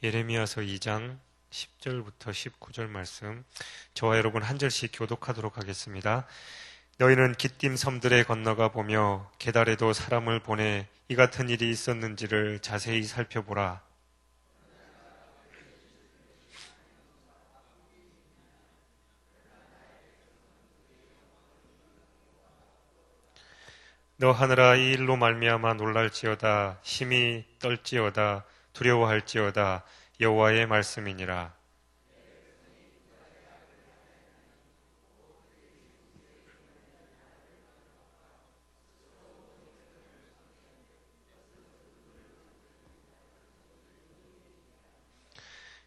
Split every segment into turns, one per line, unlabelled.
예레미야서 2장 10절부터 19절 말씀, 저와 여러분 한 절씩 교독하도록 하겠습니다. 너희는 기띔 섬들에 건너가 보며 게달에도 사람을 보내 이 같은 일이 있었는지를 자세히 살펴보라. 너 하늘아, 이 일로 말미암아 놀랄지어다. 심히 떨지어다. 두려워할지어다. 여호와의 말씀이니라.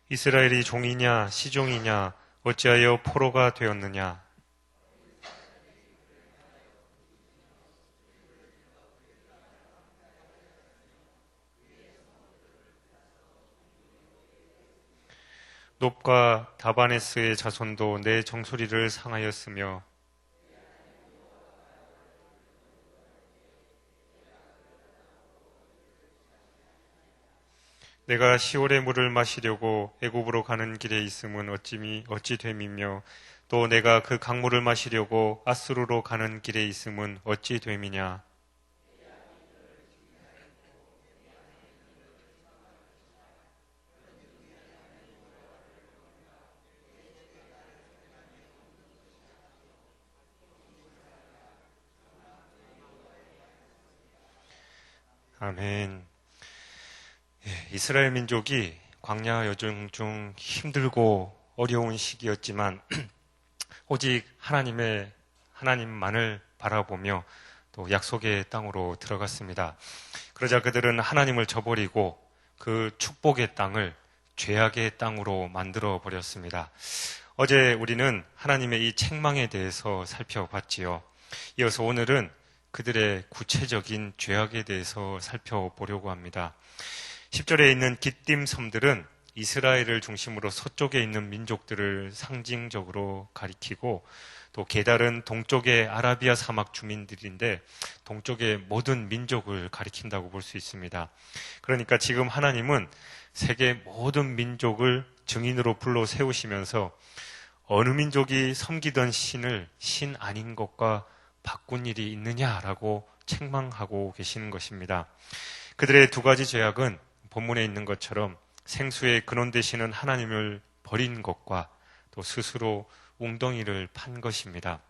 이스라엘이 종이냐 시종이냐 어찌하여 포로가 되었느냐. 놉과 다바네스의 자손도 내 정수리를 상하였으며 내가 시올의 물을 마시려고 애굽으로 가는 길에 있음은 어찌 됨이며 또 내가 그 강물을 마시려고 아수르로 가는 길에 있음은 어찌 됨이냐. 아멘. 이스라엘 민족이 광야 여정 중 힘들고 어려운 시기였지만 오직 하나님만을 바라보며 또 약속의 땅으로 들어갔습니다. 그러자 그들은 하나님을 저버리고 그 축복의 땅을 죄악의 땅으로 만들어 버렸습니다. 어제 우리는 하나님의 이 책망에 대해서 살펴봤지요. 이어서 오늘은 그들의 구체적인 죄악에 대해서 살펴보려고 합니다. 10절에 있는 기띔 섬들은 이스라엘을 중심으로 서쪽에 있는 민족들을 상징적으로 가리키고, 또 게달은 동쪽의 아라비아 사막 주민들인데 동쪽의 모든 민족을 가리킨다고 볼 수 있습니다. 그러니까 지금 하나님은 세계 모든 민족을 증인으로 불러 세우시면서 어느 민족이 섬기던 신을 신 아닌 것과 바꾼 일이 있느냐라고 책망하고 계시는 것입니다. 그들의 두 가지 죄악은 본문에 있는 것처럼 생수의 근원 되시는 하나님을 버린 것과 또 스스로 웅덩이를 판 것입니다.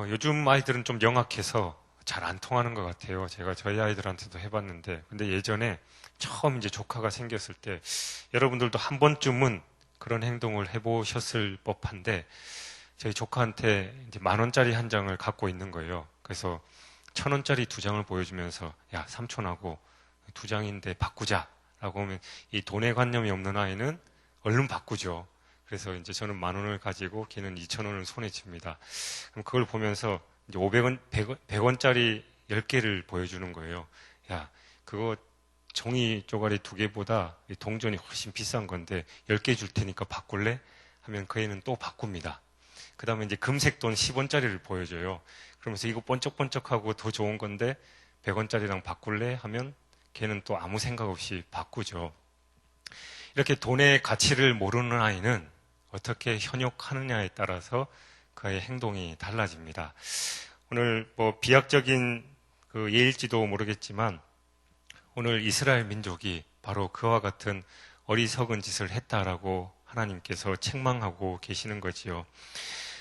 요즘 아이들은 좀 영악해서 잘 안 통하는 것 같아요. 제가 저희 아이들한테도 해봤는데, 근데 예전에 처음 이제 조카가 생겼을 때 여러분들도 한 번쯤은 그런 행동을 해보셨을 법한데, 저희 조카한테 이제 10,000원짜리 한 장을 갖고 있는 거예요. 그래서 1,000원짜리 2장을 보여주면서, 야, 삼촌하고 2장인데 바꾸자라고 하면 이 돈에 관념이 없는 아이는 얼른 바꾸죠. 그래서 이제 저는 10,000원을 가지고 걔는 2,000원을 손에 칩니다. 그럼 그걸 보면서 이제 500원, 100원짜리 10개를 보여주는 거예요. 야, 그거 종이 쪼가리 2개보다 동전이 훨씬 비싼 건데 10개 줄 테니까 바꿀래? 하면 그 애는 또 바꿉니다. 그 다음에 이제 금색 돈 10원짜리를 보여줘요. 그러면서 이거 번쩍번쩍하고 더 좋은 건데 100원짜리랑 바꿀래? 하면 걔는 또 아무 생각 없이 바꾸죠. 이렇게 돈의 가치를 모르는 아이는 어떻게 현욕하느냐에 따라서 그의 행동이 달라집니다. 오늘 비약적인 그 예일지도 모르겠지만 오늘 이스라엘 민족이 바로 그와 같은 어리석은 짓을 했다라고 하나님께서 책망하고 계시는 거지요.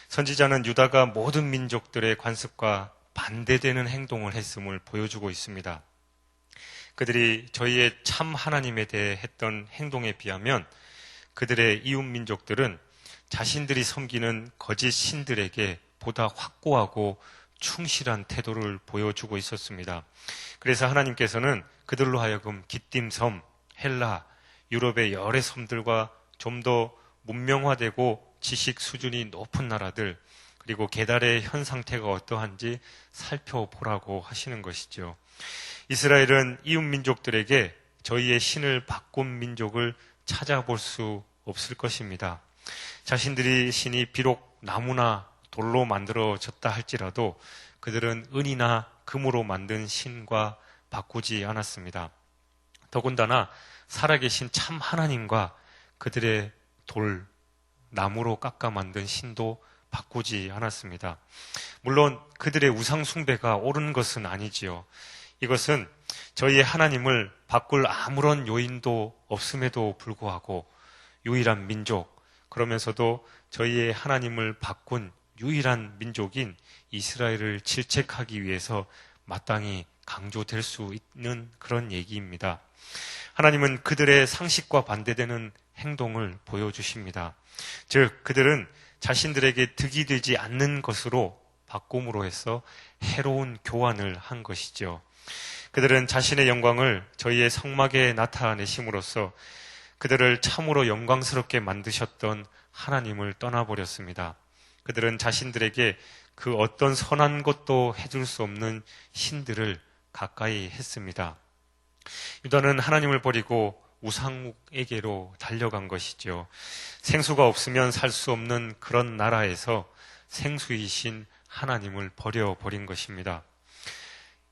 선지자는 유다가 모든 민족들의 관습과 반대되는 행동을 했음을 보여주고 있습니다. 그들이 저희의 참 하나님에 대해 했던 행동에 비하면 그들의 이웃 민족들은 자신들이 섬기는 거짓 신들에게 보다 확고하고 충실한 태도를 보여주고 있었습니다. 그래서 하나님께서는 그들로 하여금 기띔 섬, 헬라, 유럽의 여러 섬들과 좀 더 문명화되고 지식 수준이 높은 나라들, 그리고 게달의 현 상태가 어떠한지 살펴보라고 하시는 것이죠. 이스라엘은 이웃 민족들에게 저희의 신을 바꾼 민족을 찾아볼 수 없을 것입니다. 자신들이 신이 비록 나무나 돌로 만들어졌다 할지라도 그들은 은이나 금으로 만든 신과 바꾸지 않았습니다. 더군다나 살아계신 참 하나님과 그들의 나무로 깎아 만든 신도 바꾸지 않았습니다. 물론 그들의 우상 숭배가 옳은 것은 아니지요. 이것은 저희의 하나님을 바꿀 아무런 요인도 없음에도 불구하고 유일한 민족, 그러면서도 저희의 하나님을 바꾼 유일한 민족인 이스라엘을 질책하기 위해서 마땅히 강조될 수 있는 그런 얘기입니다. 하나님은 그들의 상식과 반대되는 행동을 보여주십니다. 즉, 그들은 자신들에게 득이 되지 않는 것으로 바꿈으로 해서 해로운 교환을 한 것이죠. 그들은 자신의 영광을 저희의 성막에 나타내심으로써 그들을 참으로 영광스럽게 만드셨던 하나님을 떠나버렸습니다. 그들은 자신들에게 그 어떤 선한 것도 해줄 수 없는 신들을 가까이 했습니다. 유다는 하나님을 버리고 우상에게로 달려간 것이죠. 생수가 없으면 살 수 없는 그런 나라에서 생수이신 하나님을 버려버린 것입니다.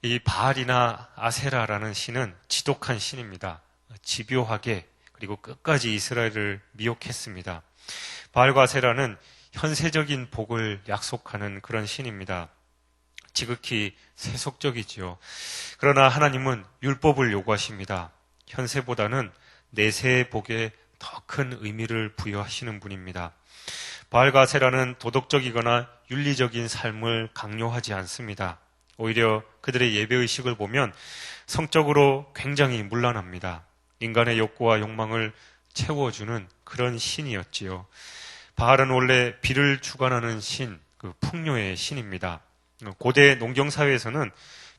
이 바알이나 아세라라는 신은 지독한 신입니다. 집요하게 그리고 끝까지 이스라엘을 미혹했습니다. 바알과 아세라는 현세적인 복을 약속하는 그런 신입니다. 지극히 세속적이지요. 그러나 하나님은 율법을 요구하십니다. 현세보다는 내세의 복에 더 큰 의미를 부여하시는 분입니다. 바알과 아세라는 도덕적이거나 윤리적인 삶을 강요하지 않습니다. 오히려 그들의 예배의식을 보면 성적으로 굉장히 문란합니다. 인간의 욕구와 욕망을 채워주는 그런 신이었지요. 바알은 원래 비를 주관하는 신, 풍요의 신입니다. 고대 농경사회에서는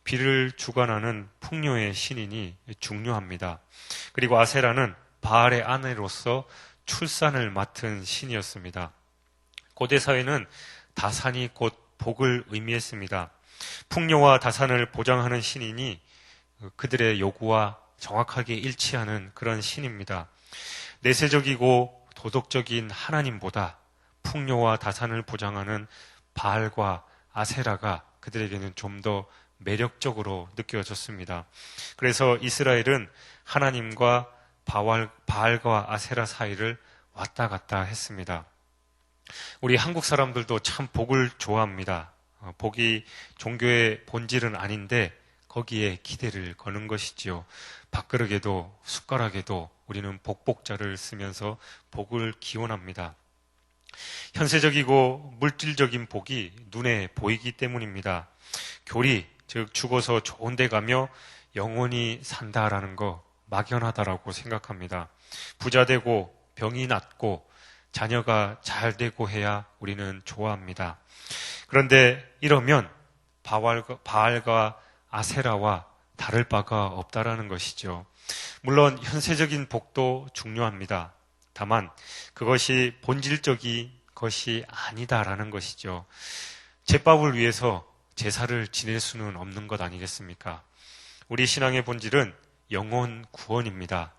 비를 주관하는 풍요의 신인이 중요합니다. 그리고 아세라는 바알의 아내로서 출산을 맡은 신이었습니다. 고대 사회는 다산이 곧 복을 의미했습니다. 풍요와 다산을 보장하는 신이니 그들의 요구와 정확하게 일치하는 그런 신입니다. 내세적이고 도덕적인 하나님보다 풍요와 다산을 보장하는 바알과 아세라가 그들에게는 좀 더 매력적으로 느껴졌습니다. 그래서 이스라엘은 하나님과 바알과 아세라 사이를 왔다 갔다 했습니다. 우리 한국 사람들도 참 복을 좋아합니다. 복이 종교의 본질은 아닌데 거기에 기대를 거는 것이지요. 밥그릇에도 숟가락에도 우리는 복복자를 쓰면서 복을 기원합니다. 현세적이고 물질적인 복이 눈에 보이기 때문입니다. 교리, 즉 죽어서 좋은 데 가며 영원히 산다라는 거 막연하다라고 생각합니다. 부자 되고 병이 낫고 자녀가 잘 되고 해야 우리는 좋아합니다. 그런데 이러면 바알과 아세라와 다를 바가 없다라는 것이죠. 물론 현세적인 복도 중요합니다. 다만 그것이 본질적인 것이 아니다라는 것이죠. 제밥을 위해서 제사를 지낼 수는 없는 것 아니겠습니까? 우리 신앙의 본질은 영혼 구원입니다.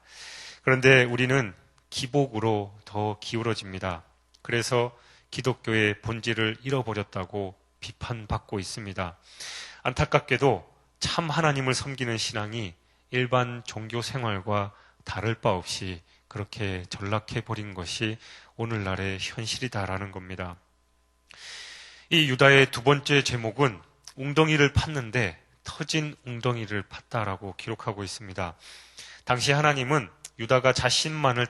그런데 우리는 기복으로 더 기울어집니다. 그래서 기독교의 본질을 잃어버렸다고 비판받고 있습니다. 안타깝게도 참 하나님을 섬기는 신앙이 일반 종교 생활과 다를 바 없이 그렇게 전락해버린 것이 오늘날의 현실이다라는 겁니다. 이 유다의 두 번째 제목은 웅덩이를 팠는데 터진 웅덩이를 팠다라고 기록하고 있습니다. 당시 하나님은 유다가 자신만을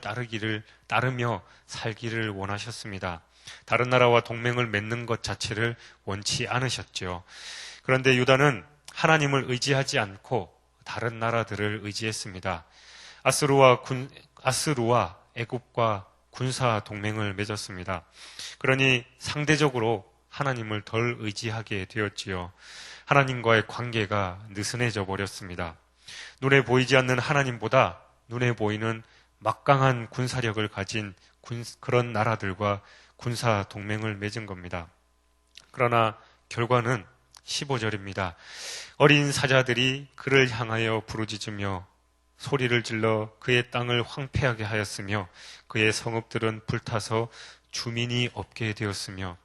따르며 살기를 원하셨습니다. 다른 나라와 동맹을 맺는 것 자체를 원치 않으셨죠. 그런데 유다는 하나님을 의지하지 않고 다른 나라들을 의지했습니다. 아스루와 애굽과 군사 동맹을 맺었습니다. 그러니 상대적으로 하나님을 덜 의지하게 되었지요. 하나님과의 관계가 느슨해져 버렸습니다. 눈에 보이지 않는 하나님보다 눈에 보이는 막강한 군사력을 가진 그런 나라들과 군사 동맹을 맺은 겁니다. 그러나 결과는 15절입니다. 어린 사자들이 그를 향하여 부르짖으며 소리를 질러 그의 땅을 황폐하게 하였으며 그의 성읍들은 불타서 주민이 없게 되었으며,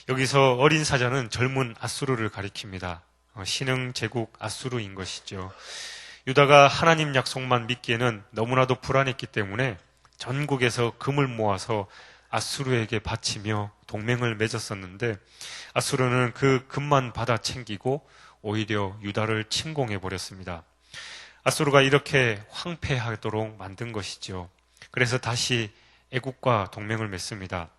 여기서 어린 사자는 젊은 아수르를 가리킵니다. 신흥 제국 아수르인 것이죠. 유다가 하나님 약속만 믿기에는 너무나도 불안했기 때문에 전국에서 금을 모아서 아수르에게 바치며 동맹을 맺었었는데 아수르는 그 금만 받아 챙기고 오히려 유다를 침공해 버렸습니다. 아수르가 이렇게 황폐하도록 만든 것이죠. 그래서 다시 애굽과 동맹을 맺습니다.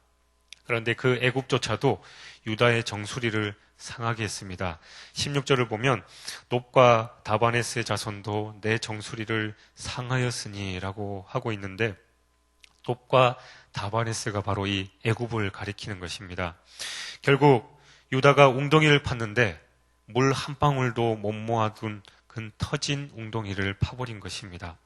그런데 그 애굽조차도 유다의 정수리를 상하게 했습니다. 16절을 보면 놉과 다바네스의 자손도 내 정수리를 상하였으니 라고 하고 있는데 놉과 다바네스가 바로 이 애굽을 가리키는 것입니다. 결국 유다가 웅덩이를 팠는데 물 한 방울도 못 모아둔 그 터진 웅덩이를 파버린 것입니다.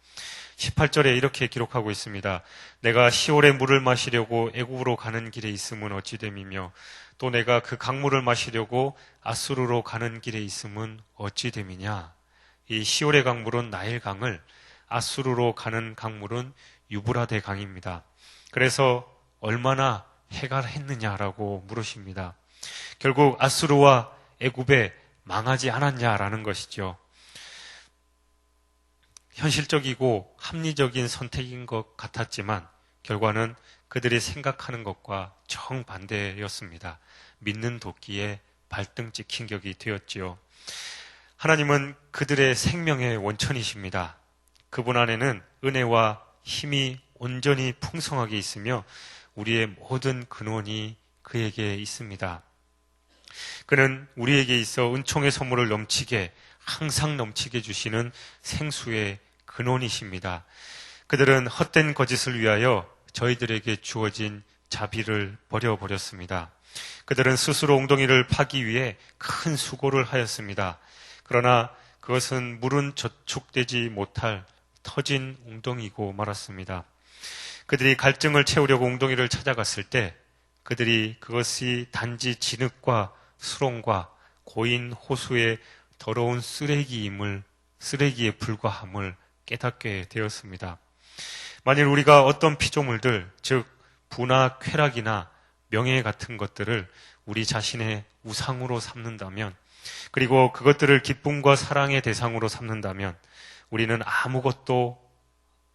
18절에 이렇게 기록하고 있습니다. 내가 시올의 물을 마시려고 애굽으로 가는 길에 있음은 어찌 됨이며 또 내가 그 강물을 마시려고 아수르로 가는 길에 있음은 어찌 됨이냐. 이 시올의 강물은 나일 강을, 아수르로 가는 강물은 유브라데 강입니다. 그래서 얼마나 해가 했느냐라고 물으십니다. 결국 아수르와 애굽에 망하지 않았냐라는 것이죠. 현실적이고 합리적인 선택인 것 같았지만 결과는 그들이 생각하는 것과 정반대였습니다. 믿는 도끼에 발등 찍힌 격이 되었지요. 하나님은 그들의 생명의 원천이십니다. 그분 안에는 은혜와 힘이 온전히 풍성하게 있으며 우리의 모든 근원이 그에게 있습니다. 그는 우리에게 있어 은총의 선물을 넘치게 항상 넘치게 주시는 생수의 근원이십니다. 그들은 헛된 거짓을 위하여 저희들에게 주어진 자비를 버려버렸습니다. 그들은 스스로 웅덩이를 파기 위해 큰 수고를 하였습니다. 그러나 그것은 물은 저축되지 못할 터진 웅덩이고 말았습니다. 그들이 갈증을 채우려고 웅덩이를 찾아갔을 때 그들이 그것이 단지 진흙과 수렁과 고인 호수의 더러운 쓰레기에 불과함을 깨닫게 되었습니다. 만일 우리가 어떤 피조물들, 즉 부나 쾌락이나 명예 같은 것들을 우리 자신의 우상으로 삼는다면, 그리고 그것들을 기쁨과 사랑의 대상으로 삼는다면 우리는 아무것도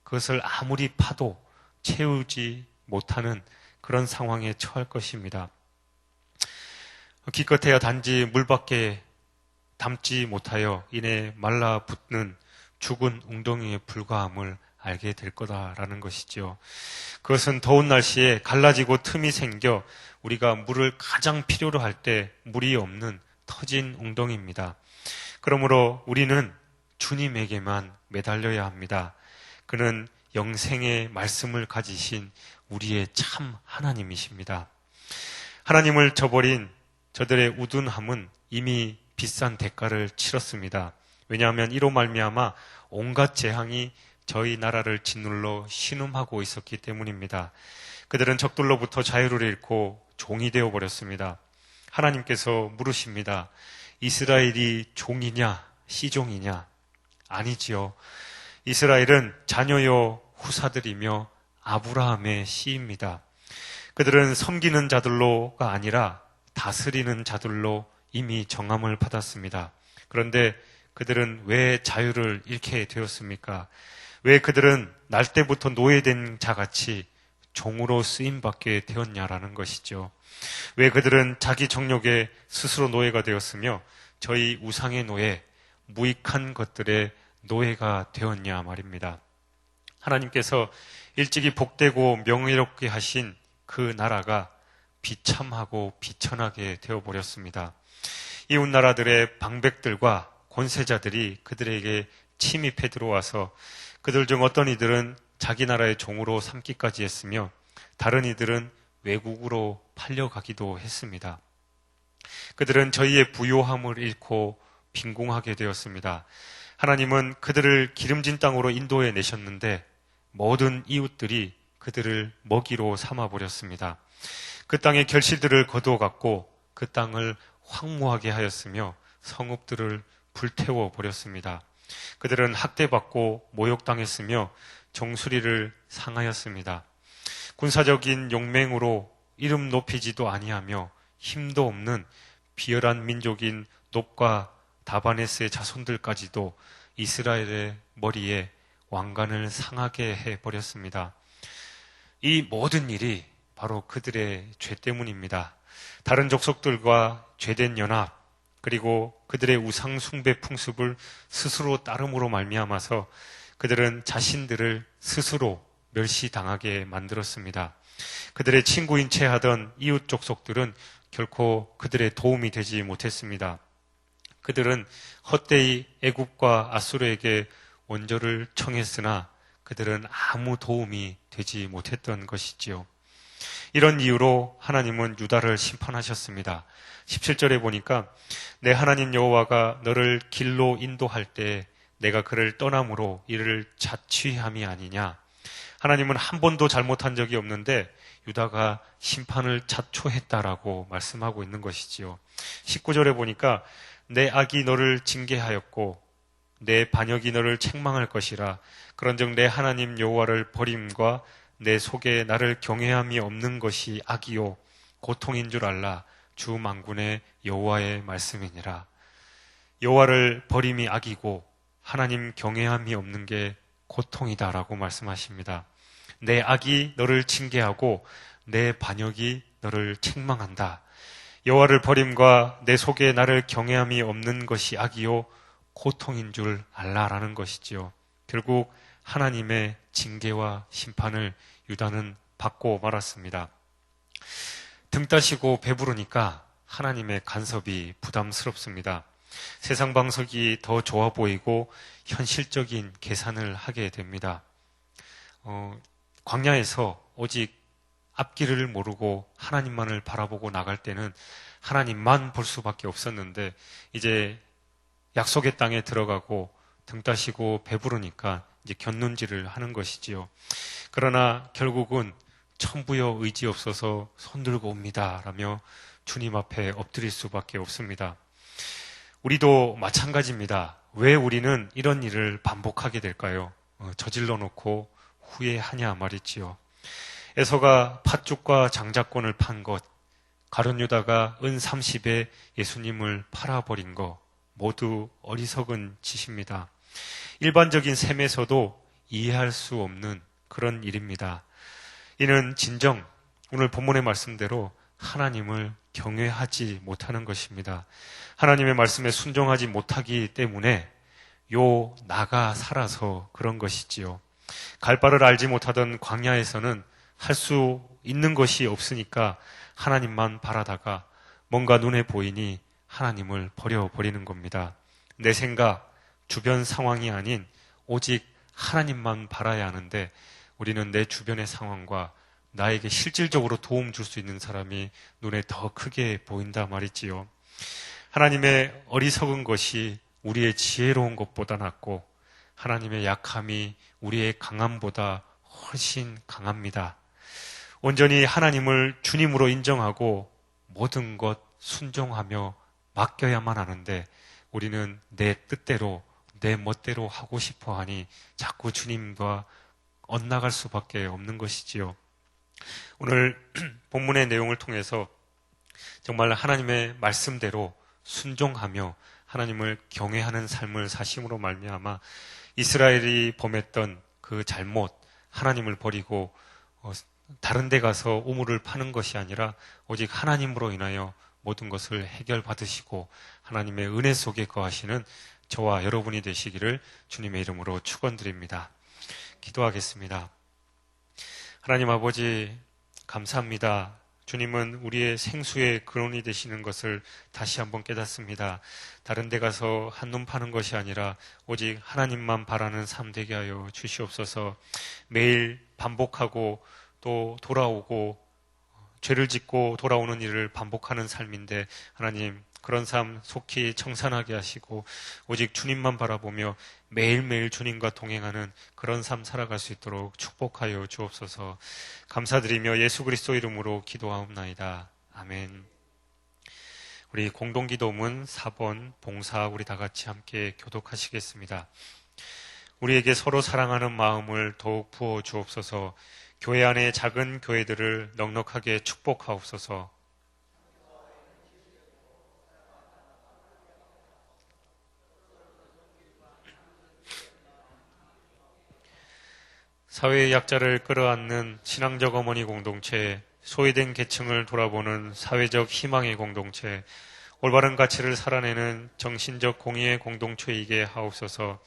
그것을 아무리 파도 채우지 못하는 그런 상황에 처할 것입니다. 기껏해야 단지 물밖에 담지 못하여 이내 말라붙는 죽은 웅덩이에 불과함을 알게 될 거다라는 것이죠. 그것은 더운 날씨에 갈라지고 틈이 생겨 우리가 물을 가장 필요로 할 때 물이 없는 터진 웅덩이입니다. 그러므로 우리는 주님에게만 매달려야 합니다. 그는 영생의 말씀을 가지신 우리의 참 하나님이십니다. 하나님을 저버린 저들의 우둔함은 이미 비싼 대가를 치렀습니다. 왜냐하면 이로 말미암아 온갖 재앙이 저희 나라를 짓눌러 신음하고 있었기 때문입니다. 그들은 적들로부터 자유를 잃고 종이 되어버렸습니다. 하나님께서 물으십니다. 이스라엘이 종이냐 시종이냐? 아니지요. 이스라엘은 자녀요 후사들이며 아브라함의 씨입니다. 그들은 섬기는 자들로가 아니라 다스리는 자들로 이미 정함을 받았습니다. 그런데 그들은 왜 자유를 잃게 되었습니까? 왜 그들은 날 때부터 노예된 자같이 종으로 쓰임받게 되었냐라는 것이죠. 왜 그들은 자기 정욕에 스스로 노예가 되었으며 저희 우상의 노예, 무익한 것들의 노예가 되었냐 말입니다. 하나님께서 일찍이 복되고 명예롭게 하신 그 나라가 비참하고 비천하게 되어버렸습니다. 이웃 나라들의 방백들과 권세자들이 그들에게 침입해 들어와서 그들 중 어떤 이들은 자기 나라의 종으로 삼기까지 했으며 다른 이들은 외국으로 팔려가기도 했습니다. 그들은 저희의 부요함을 잃고 빈궁하게 되었습니다. 하나님은 그들을 기름진 땅으로 인도해 내셨는데 모든 이웃들이 그들을 먹이로 삼아버렸습니다. 그 땅의 결실들을 거두어갔고 그 땅을 황무하게 하였으며 성읍들을 불태워 버렸습니다. 그들은 학대받고 모욕당했으며 정수리를 상하였습니다. 군사적인 용맹으로 이름 높이지도 아니하며 힘도 없는 비열한 민족인 놉과 다바네스의 자손들까지도 이스라엘의 머리에 왕관을 상하게 해버렸습니다. 이 모든 일이 바로 그들의 죄 때문입니다. 다른 족속들과 죄된 연합, 그리고 그들의 우상 숭배 풍습을 스스로 따름으로 말미암아서 그들은 자신들을 스스로 멸시당하게 만들었습니다. 그들의 친구인 채 하던 이웃 족속들은 결코 그들의 도움이 되지 못했습니다. 그들은 헛되이 애굽과 아수르에게 원조를 청했으나 그들은 아무 도움이 되지 못했던 것이지요. 이런 이유로 하나님은 유다를 심판하셨습니다. 17절에 보니까 내 하나님 여호와가 너를 길로 인도할 때 내가 그를 떠남으로 이를 자취함이 아니냐. 하나님은 한 번도 잘못한 적이 없는데 유다가 심판을 자초했다라고 말씀하고 있는 것이지요. 19절에 보니까 내 악이 너를 징계하였고 내 반역이 너를 책망할 것이라. 그런즉 내 하나님 여호와를 버림과 내 속에 나를 경외함이 없는 것이 악이요 고통인 줄 알라. 주 만군의 여호와의 말씀이니라. 여호와를 버림이 악이고 하나님 경외함이 없는 게 고통이다라고 말씀하십니다. 내 악이 너를 징계하고 내 반역이 너를 책망한다. 여호와를 버림과 내 속에 나를 경외함이 없는 것이 악이요 고통인 줄 알라라는 것이지요. 결국 하나님의 징계와 심판을 유다는 받고 말았습니다. 등 따시고 배부르니까 하나님의 간섭이 부담스럽습니다. 세상 방식이 더 좋아 보이고 현실적인 계산을 하게 됩니다. 광야에서 오직 앞길을 모르고 하나님만을 바라보고 나갈 때는 하나님만 볼 수밖에 없었는데 이제 약속의 땅에 들어가고 등 따시고 배부르니까 이제 곁눈질을 하는 것이지요. 그러나 결국은 천부여 의지 없어서 손들고 옵니다 라며 주님 앞에 엎드릴 수밖에 없습니다. 우리도 마찬가지입니다. 왜 우리는 이런 일을 반복하게 될까요? 저질러 놓고 후회하냐 말이지요. 에서가 팥죽과 장자권을 판 것, 가룟 유다가 은 30에 예수님을 팔아버린 것, 모두 어리석은 짓입니다. 일반적인 셈에서도 이해할 수 없는 그런 일입니다. 이는 진정 오늘 본문의 말씀대로 하나님을 경외하지 못하는 것입니다. 하나님의 말씀에 순종하지 못하기 때문에 요 나가 살아서 그런 것이지요. 갈 바를 알지 못하던 광야에서는 할 수 있는 것이 없으니까 하나님만 바라다가 뭔가 눈에 보이니 하나님을 버려버리는 겁니다. 내 생각, 주변 상황이 아닌 오직 하나님만 바라야 하는데 우리는 내 주변의 상황과 나에게 실질적으로 도움 줄 수 있는 사람이 눈에 더 크게 보인다 말이지요. 하나님의 어리석은 것이 우리의 지혜로운 것보다 낫고 하나님의 약함이 우리의 강함보다 훨씬 강합니다. 온전히 하나님을 주님으로 인정하고 모든 것 순종하며 맡겨야만 하는데 우리는 내 뜻대로 내 멋대로 하고 싶어 하니 자꾸 주님과 엇나갈 수밖에 없는 것이지요. 오늘 본문의 내용을 통해서 정말 하나님의 말씀대로 순종하며 하나님을 경외하는 삶을 사심으로 말미암아 이스라엘이 범했던 그 잘못, 하나님을 버리고 다른 데 가서 우물을 파는 것이 아니라 오직 하나님으로 인하여 모든 것을 해결받으시고 하나님의 은혜 속에 거하시는 저와 여러분이 되시기를 주님의 이름으로 축원드립니다. 기도하겠습니다. 하나님 아버지 감사합니다. 주님은 우리의 생수의 근원이 되시는 것을 다시 한번 깨닫습니다. 다른 데 가서 한눈 파는 것이 아니라 오직 하나님만 바라는 삶 되게 하여 주시옵소서. 매일 반복하고 또 돌아오고 죄를 짓고 돌아오는 일을 반복하는 삶인데 하나님 그런 삶 속히 청산하게 하시고 오직 주님만 바라보며 매일매일 주님과 동행하는 그런 삶 살아갈 수 있도록 축복하여 주옵소서. 감사드리며 예수 그리스도 이름으로 기도하옵나이다. 아멘. 우리 공동기도문 4번 봉사 우리 다 같이 함께 교독하시겠습니다. 우리에게 서로 사랑하는 마음을 더욱 부어 주옵소서. 교회 안의 작은 교회들을 넉넉하게 축복하옵소서. 사회의 약자를 끌어안는 신앙적 어머니 공동체, 소외된 계층을 돌아보는 사회적 희망의 공동체, 올바른 가치를 살아내는 정신적 공의의 공동체이게 하옵소서.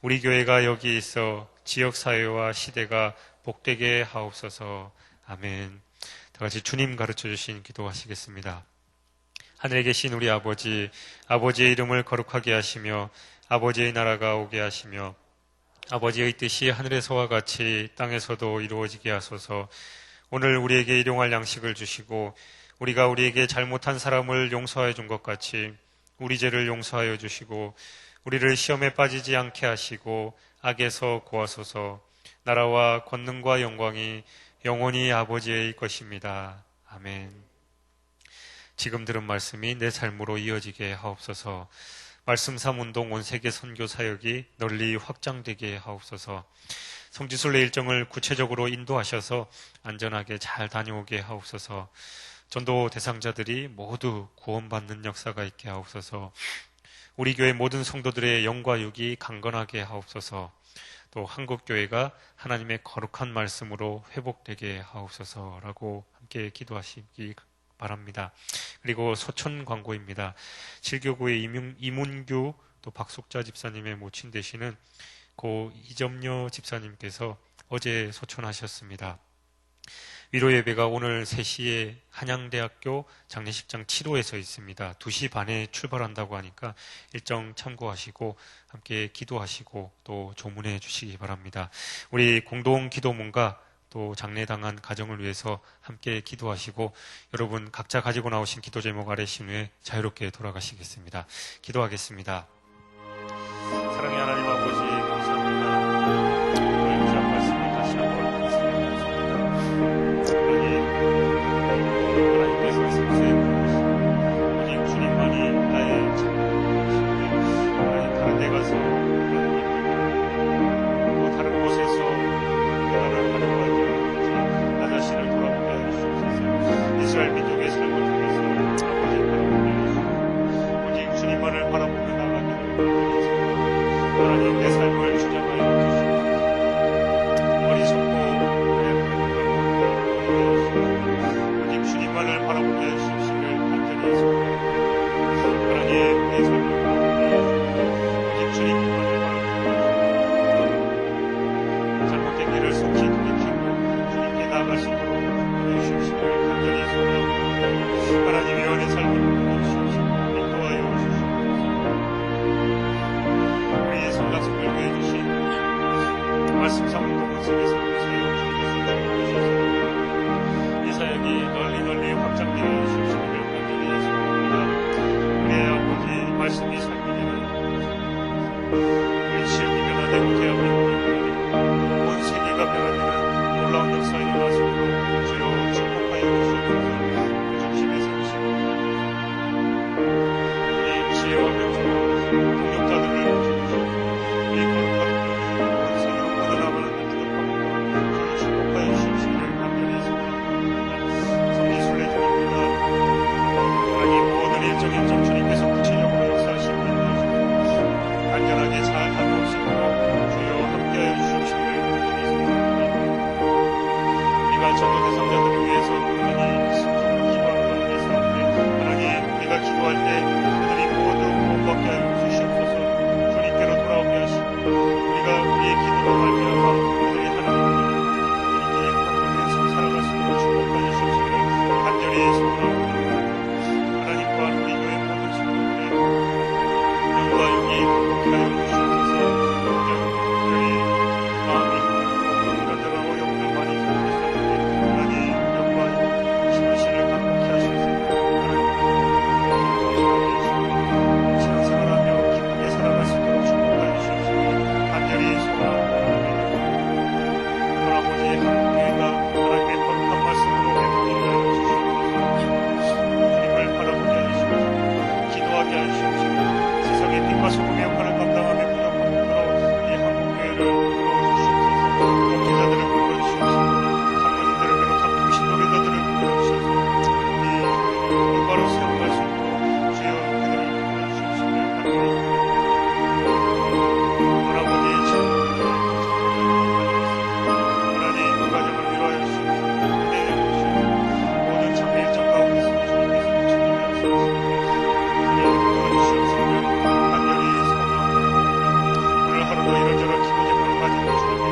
우리 교회가 여기 있어 지역사회와 시대가 복되게 하옵소서. 아멘. 다 같이 주님 가르쳐 주신 기도하시겠습니다. 하늘에 계신 우리 아버지, 아버지의 이름을 거룩하게 하시며 아버지의 나라가 오게 하시며 아버지의 뜻이 하늘에서와 같이 땅에서도 이루어지게 하소서. 오늘 우리에게 일용할 양식을 주시고 우리가 우리에게 잘못한 사람을 용서하여 준 것 같이 우리 죄를 용서하여 주시고 우리를 시험에 빠지지 않게 하시고 악에서 구하소서. 나라와 권능과 영광이 영원히 아버지의 것입니다. 아멘. 지금 들은 말씀이 내 삶으로 이어지게 하옵소서. 말씀 3운동 온 세계 선교 사역이 널리 확장되게 하옵소서. 성지순례 일정을 구체적으로 인도하셔서 안전하게 잘 다녀오게 하옵소서. 전도 대상자들이 모두 구원받는 역사가 있게 하옵소서. 우리 교회 모든 성도들의 영과 육이 강건하게 하옵소서. 또 한국교회가 하나님의 거룩한 말씀으로 회복되게 하옵소서라고 함께 기도하시기 바랍니다. 그리고 소천 광고입니다. 실교구의 이문규 또 박숙자 집사님의 모친 되시는 고 이점녀 집사님께서 어제 소천하셨습니다. 위로 예배가 오늘 3시에 한양대학교 장례식장 7호에서 있습니다. 2시 반에 출발한다고 하니까 일정 참고하시고 함께 기도하시고 또 조문해 주시기 바랍니다. 우리 공동 기도문과 또 장례당한 가정을 위해서 함께 기도하시고 여러분 각자 가지고 나오신 기도 제목 아래신 후에 자유롭게 돌아가시겠습니다. 기도하겠습니다. 사랑의 하나님 아버지 감사합니다. 오늘 귀한 말씀을 다시 한번 말씀해 주셨습니다. 하나님께서 생수에 부르신 오직 주님만이 나의 참으신데 하나님 다른 데 가서 또 다른 곳에서 나를 하는 나 자신을 돌아보게 하시옵소서. 이스라엘 민족의 삶을 통해서 아버지 바라보게 하시옵소서. 오직 주님만을 바라보며 나가기를 원하시옵소서. 하나님 내 삶을 주장하여 주시옵소서. 어리석고 오직 주님만을 바라보게 하시옵시길 간절히 소원합니다. 하나님 내 삶을 바라보게 하시옵소서. 오직 주님만을 바라보게 하시옵소서. 잘못된 길을 속히 돌이키고 주님께 나아가시도록 해주시옵시길 간절히 소원합니다. 하나님 영원의 삶을 보여주시옵시고 인도하여 주시옵소서. 우리의 성가성을 보여주신 말씀 사문동은 세계 선교 사역 주님께서 주셔서 이 사역이 널리 확장되어 주시옵시길 간절히 소원합니다.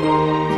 네.